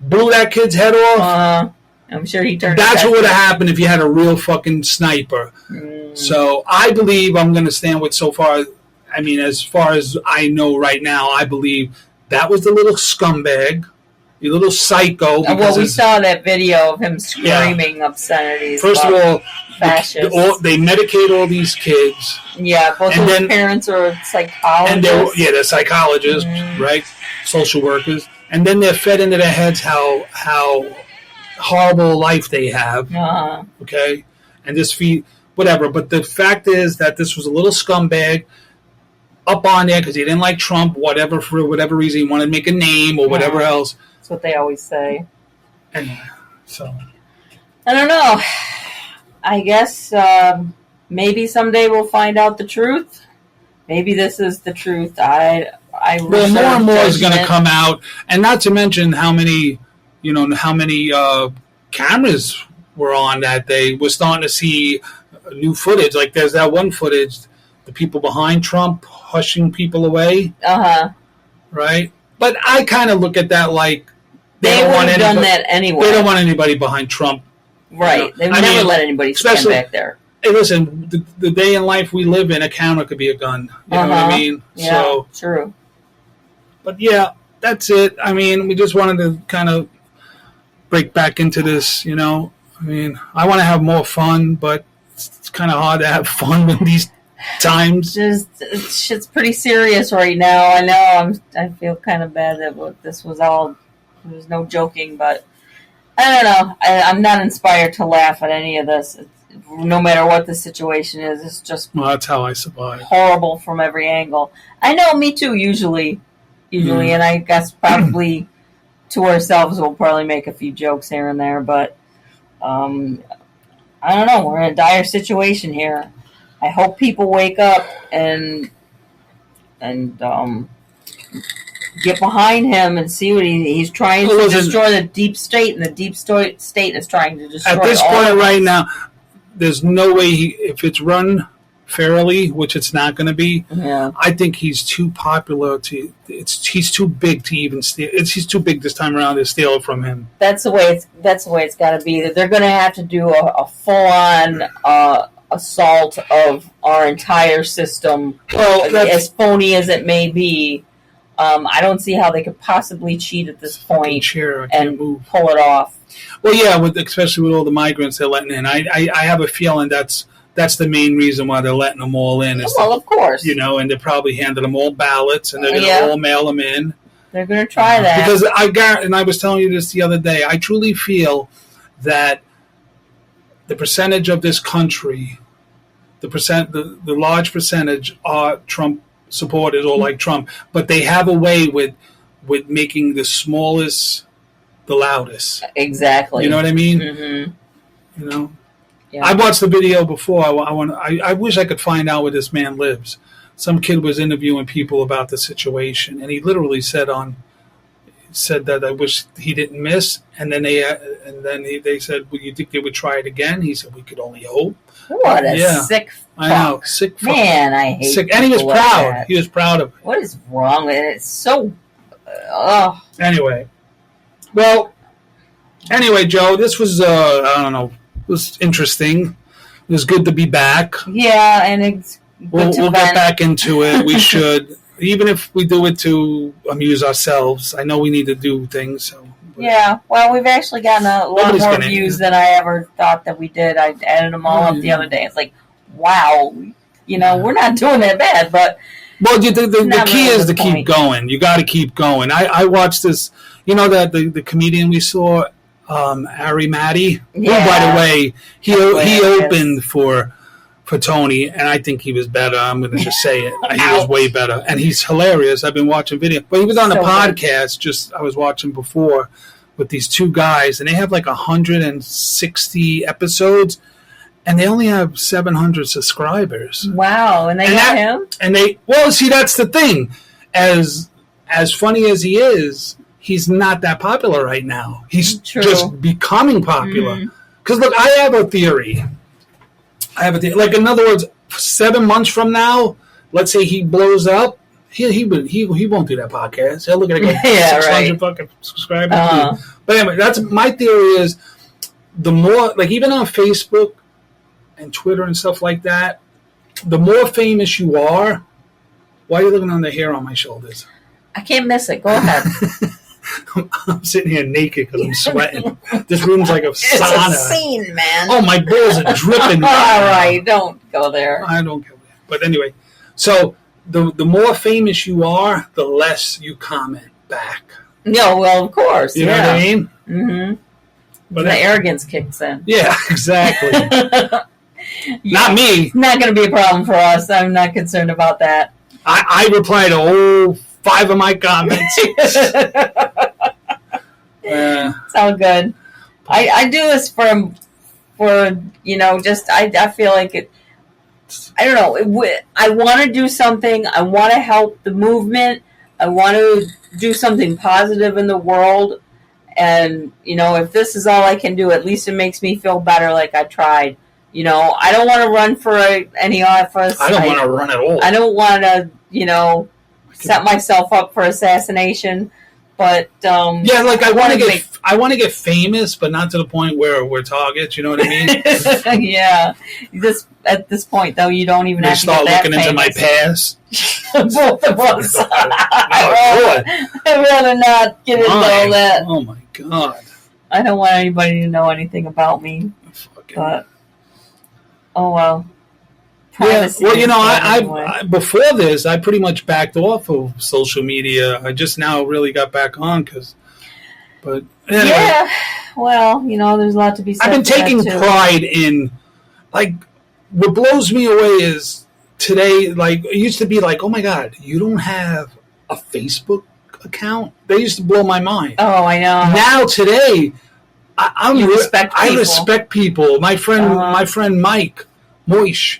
blew that kid's head off? I'm sure he turned. That's what would have happened if you had a real fucking sniper. So I believe I'm going to stand with so far. I mean, as far as I know right now, I believe that was the little scumbag. You little psycho. Well, we saw that video of him screaming obscenities. First of all, fascists. They medicate all these kids. Yeah, both of his parents are psychologists. And they're psychologists, right? Social workers. And then they're fed into their heads how horrible life they have. Okay? And this whatever. But the fact is that this was a little scumbag up on there because he didn't like Trump, for whatever reason. He wanted to make a name or whatever else. That's what they always say. And so I don't know. I guess maybe someday we'll find out the truth. Maybe this is the truth. More and more is going to come out, and not to mention how many cameras were on that day. We're starting to see new footage. Like there's that one footage, the people behind Trump hushing people away. Right. But I kind of look at that like they would have done that anyway. They don't want anybody behind Trump. Right. They would never let anybody stand back there. Hey, listen, the day in life we live in, a camera could be a gun. You know what I mean? Yeah, so true. But yeah, that's it. I mean, we just wanted to kind of break back into this, I mean, I want to have more fun, but it's kind of hard to have fun in these times. Shit's pretty serious right now. I know. I feel kind of bad that this was all. There's no joking, but I don't know. I'm not inspired to laugh at any of this. No matter what the situation is, it's just that's how I survive. Horrible from every angle. I know, me too. Usually, and I guess probably to ourselves we'll probably make a few jokes here and there, but I don't know. We're in a dire situation here. I hope people wake up and get behind him and see what he's trying to destroy the deep state, and the deep state is trying to destroy. At this point right now, there's no way if it's run fairly, which it's not going to be. Yeah. I think he's too popular he's too big to even steal. He's too big this time around to steal it from him. That's the way it's got to be. That they're going to have to do a full on assault of our entire system, as phony as it may be. I don't see how they could possibly cheat at this point and pull it off. Well, yeah, especially with all the migrants they're letting in. I have a feeling that's the main reason why they're letting them all in. Well, of course. And they're probably handing them all ballots, and they're going to all mail them in. They're going to try that. Because I was telling you this the other day, I truly feel that the percentage of this country, the large percentage are Trump supporters or like Trump, but they have a way with making the smallest the loudest. Exactly. You know what I mean? Mm-hmm. Yeah. I watched the video before. I wish I could find out where this man lives. Some kid was interviewing people about the situation, and he literally said that I wish he didn't miss. And then they said, "Well, you think they would try it again?" He said, "We could only hope." What a sick fuck. I know, sick fuck. Man, I hate sick. And he was proud. Like he was proud of it. What is wrong with it? It's so. Anyway, Joe, this was I don't know. It was interesting. It was good to be back. Yeah, and it's we'll get back into it. We should, even if we do it to amuse ourselves. I know we need to do things. So. Yeah, well, we've actually gotten a lot more views than I ever thought that we did. I added them all up the other day. It's like, wow, we're not doing that bad, but. Well, the key is to keep going. You got to keep going. I watched this. That the comedian we saw, Ari Matty. Yeah. Who, by the way, he opened for Tony, and I think he was better. I'm going to just say it. He was way better, and he's hilarious. I've been watching video, but he was on a podcast. I was watching before with these two guys, and they have like 160 episodes. And they only have 700 subscribers. Wow, and they got him? And that's the thing. As funny as he is, he's not that popular right now. He's just becoming popular. Because, look, I have a theory. Like, in other words, 7 months from now, let's say he blows up, he won't do that podcast. He'll look at it and go, 600 fucking subscribers. But anyway, that's my theory is the more, like, even on Facebook, and Twitter and stuff like that, the more famous you are, why are you looking on the hair on my shoulders? I can't miss it. Go ahead. I'm sitting here naked because I'm sweating. This room's like a sauna. It's a scene, man. Oh, my balls are dripping. All right, don't go there. I don't go there. But anyway, so the more famous you are, the less you comment back. Yeah, well, of course. You know what I mean? Mm-hmm. But the arrogance kicks in. Yeah, exactly. Not me. Not going to be a problem for us. I'm not concerned about that. I reply to all 5 of my comments. It's all good. I do this for just I feel like it. I don't know. I want to do something. I want to help the movement. I want to do something positive in the world. And, if this is all I can do, at least it makes me feel better like I tried. I don't want to run for any office. I don't want to run at all. I don't want to, set myself up for assassination. But yeah, like I want to get famous, but not to the point where we're targets. You know what I mean? Yeah. At this point, though, you don't even have to start looking into my past. Both of us. I'd rather not get into all that. Oh my god! I don't want anybody to know anything about me. But oh well. Privacy I before this, I pretty much backed off of social media. I just now really got back on but anyway. Yeah. Well, there's a lot to be said. I've been taking pride in, like, what blows me away is today. Like, it used to be like, oh my god, you don't have a Facebook account? They used to blow my mind. Oh, I know. Now today, I respect people. My friend Mike Moish,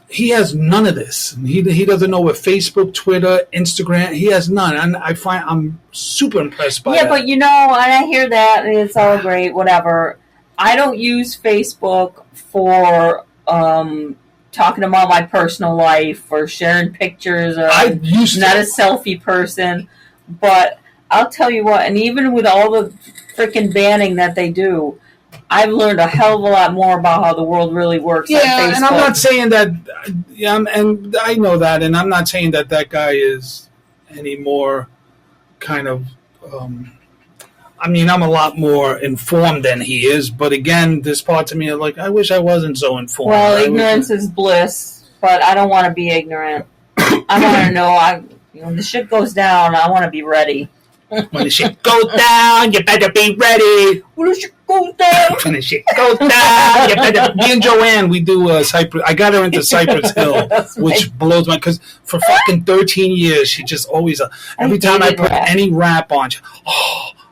he has none of this. He doesn't know what Facebook, Twitter, Instagram. He has none, and I'm super impressed by that. Yeah, but and I hear that, and it's all great, whatever. I don't use Facebook for talking about my personal life or sharing pictures. I'm not a selfie person, but I'll tell you what. And even with all the freaking banning that they do, I've learned a hell of a lot more about how the world really works. Yeah, and I'm not saying that. Yeah, and I know that, and I'm not saying that guy is any more kind of. I mean, I'm a lot more informed than he is, but again, there's parts of me like I wish I wasn't so informed. Well, ignorance is bliss, but I don't want to be ignorant. I want to know. When the shit goes down, I want to be ready. When the shit goes down, you better be ready. When the shit goes down. When the shit goes down, you better. Me and Joanne, we do Cypress. I got her into Cypress Hill, which blows my. Because for fucking 13 years, she just always. Every time I put any rap on,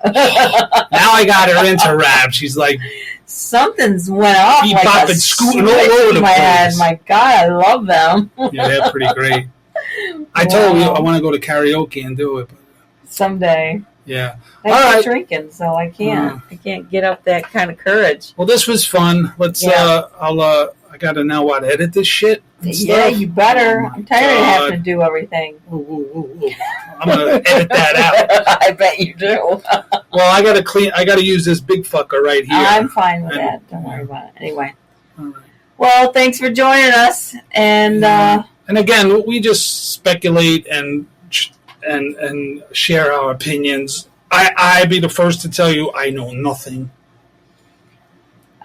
now I got her into rap. She's like. Something's went off. Bebop and scooting all over the place. Head. My God, I love them. Yeah, they're pretty great. I told you I want to go to karaoke and do it. But someday. Yeah. I keep drinking, so I can't. I can't get up that kind of courage. Well, this was fun. Let's. I gotta now edit this shit. Yeah, you better. I'm tired of having to do everything. Ooh. I'm gonna edit that out. I bet you do. Well, I gotta use this big fucker right here. I'm fine with that. Don't worry about it. Anyway. All right. Well, thanks for joining us, and again, we just speculate and share our opinions. I'd be the first to tell you I know nothing.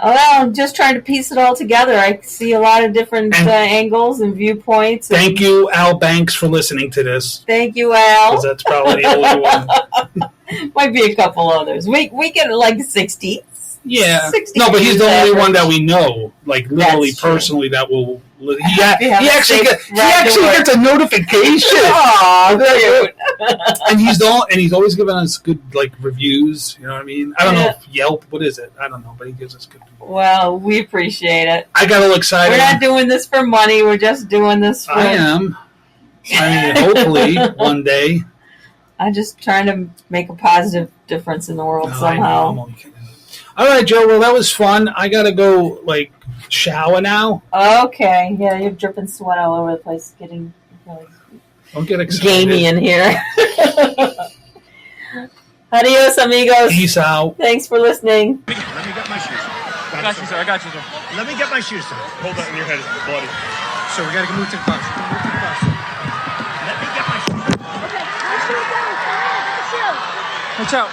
Well, I'm just trying to piece it all together. I see a lot of different angles and viewpoints. Thank you, Al Banks, for listening to this. Thank you, Al. Because that's probably the only one. Might be a couple others. We get like 60. Yeah. 60 no, but he's the only one that we know, like literally personally, that will. He actually gets a notification. Oh, cute. And he's always giving us good reviews. You know what I mean? I don't know if Yelp. What is it? I don't know, but he gives us good reviews. Well, we appreciate it. I got a little excited. We're not doing this for money. We're just doing this for. I am. I mean, hopefully one day. I'm just trying to make a positive difference in the world somehow. I'm only kidding. All right, Joe. Well, that was fun. I gotta go shower now. Okay. Yeah, you're dripping sweat all over the place. Getting really don't get excited. Gamey in here. Adios, amigos. Peace out. Thanks for listening. Let me get my shoes. I got you, sir. Let me get my shoes, sir. Hold that in your head. It's bloody. So we gotta move to the car. Let me get my shoes. Okay. Watch out.